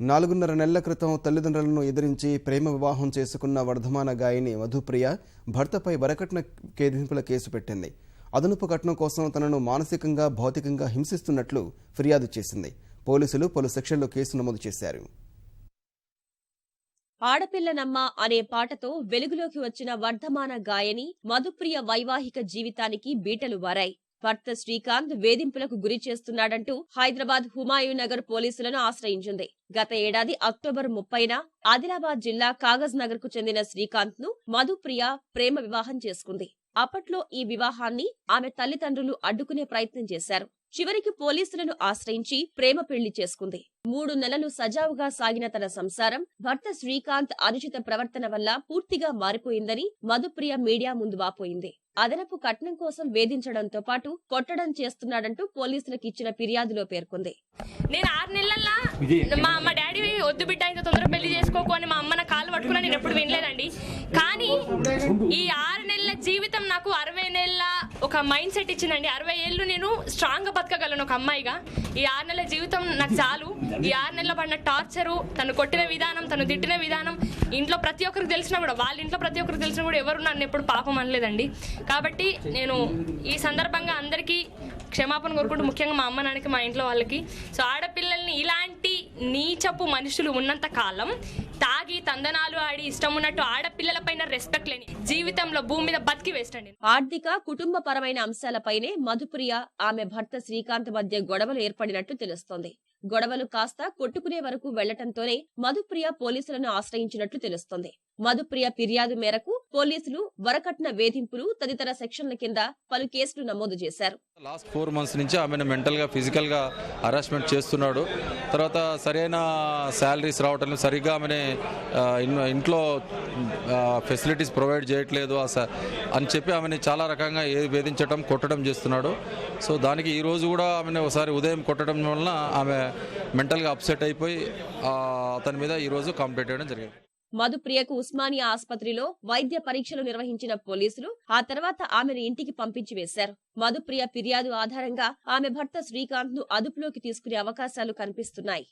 4.5 నెలల క్రితం తల్లిదండ్రులను ఎదిరించి ప్రేమ వివాహం చేసుకున్న వర్ధమాన గాయని మధుప్రియ భర్తపై వరకట్న వేధింపుల కేసు పెట్టింది. అదనపు కట్నం కోసం తనను మానసికంగా, భౌతికంగా హింసిస్తున్నట్లు ఫిర్యాదు చేసింది. పోలీసులు పలు సెక్షన్లో కేసు నమోదు చేశారు. ఆడపిల్లనమ్మ అనే పాటతో వెలుగులోకి వచ్చిన వర్ధమాన గాయని మధుప్రియ వైవాహిక జీవితానికి బీటలు వారాయి. భర్త శ్రీకాంత్ వేధింపులకు గురి చేస్తున్నాడంటూ హైదరాబాద్ హుమాయూన్ నగర్ పోలీసులను ఆశ్రయించింది. గత ఏడాది అక్టోబర్ 30న ఆదిలాబాద్ జిల్లా కాగజ్ నగర్ కు చెందిన శ్రీకాంత్ ను మధుప్రియ ప్రేమ వివాహం చేసుకుంది. అప్పట్లో ఈ వివాహాన్ని ఆమె తల్లిదండ్రులు అడ్డుకునే ప్రయత్నం చేశారు. చివరికి పోలీసులను ఆశ్రయించి ప్రేమ పెళ్లి చేసుకుంది. 3 నెలలు సజావుగా సాగిన తన సంసారం భర్త శ్రీకాంత్ అనుచిత ప్రవర్తన వల్ల పూర్తిగా మారిపోయిందని మధుప్రియ మీడియా ముందు వాపోయింది. అదనపు కట్నం కోసం వేధించడంతో పాటు కొట్టడం చేస్తున్నాడంటూ పోలీసులకు ఇచ్చిన ఫిర్యాదులో పేర్కొంది. నేను 6 నెలల్లో మా డాడీ వద్దు బిడ్డ ఇంత తొందరగా పెళ్లి చేసుకోకు అని మా అమ్మ నా కాళ్ళు పట్టుకున్నా నేను ఎప్పుడు వినలేదండి. కానీ ఈ 6 నెలల జీవితం నాకు 60 నెలల ఒక మైండ్ సెట్ ఇచ్చిందండి. 60 ఏళ్ళు నేను స్ట్రాంగ్ గా బతకగలను ఒక అమ్మాయిగా. ఈ 6 నెలల జీవితం నాకు చాలు. ఈ 6 నెలల పడిన టార్చరు, తను కొట్టిన విధానం, తను తిట్టిన విధానం ఇంట్లో ప్రతి ఒక్కరికి తెలిసినా కూడా, వాళ్ళ ఇంట్లో ప్రతి ఒక్కరికి తెలిసినా కూడా ఎవరు నన్ను ఎప్పుడు పాపం అనలేదండి. కాబట్టి నేను ఈ సందర్భంగా అందరికీ క్షమాపణ కోరుకుంటూ, ముఖ్యంగా మా అమ్మ నాన్నకి, మా ఇంట్లో వాళ్ళకి. సో ఆడపిల్లల్ని ఇలాంటి నీచపు మనుషులు ఉన్నంత కాలం తాగి తందనాలు ఆడి ఇష్టం ఉన్నట్టు ఆడపిల్లల పైన రెస్పెక్ట్ లేని జీవితంలో భూమి మీద బతికి వేస్ట్ అండి. ఆర్థిక, కుటుంబ పరమైన అంశాలపైనే మధుప్రియ, ఆమె భర్త శ్రీకాంత్ మధ్య గొడవలు ఏర్పడినట్టు తెలుస్తోంది. గొడవలు కాస్త కొట్టుకునే వరకు వెళ్లటంతోనే మధుప్రియ పోలీసులను ఆశ్రయించినట్లు తెలుస్తోంది. మధుప్రియ ఫిర్యాదు మేరకు పోలీసులు వరకట్న వేధింపులు తదితర సెక్షన్ల కింద పలు కేసులు నమోదు చేశారు. లాస్ట్ 4 months నుంచి ఆమెను మెంటల్ గా, ఫిజికల్ గా హరాస్మెంట్ చేస్తున్నాడు. తర్వాత సరైన శాలరీస్ రావటం, సరిగ్గా ఆమెనే ఇంట్లో ఫెసిలిటీస్ ప్రొవైడ్ చేయట్లేదు అని చెప్పి ఆమెని చాలా రకంగా వేధించడం, కొట్టడం చేస్తున్నాడు. సో దానికి ఈ రోజు కూడా ఆమెను ఒకసారి ఉదయం కొట్టడం వలన ఆమె మెంటల్గా అప్సెట్ అయిపోయి అతని మీద ఈరోజు కంప్లైంట్ చేయడం జరిగింది. మధుప్రియకు ఉస్మానియా ఆసుపత్రిలో వైద్య పరీక్షలు నిర్వహించిన పోలీసులు ఆ తర్వాత ఆమెను ఇంటికి పంపించి వేశారు. మధుప్రియ ఫిర్యాదు ఆధారంగా ఆమె భర్త శ్రీకాంత్ ను అదుపులోకి తీసుకునే అవకాశాలు కనిపిస్తున్నాయి.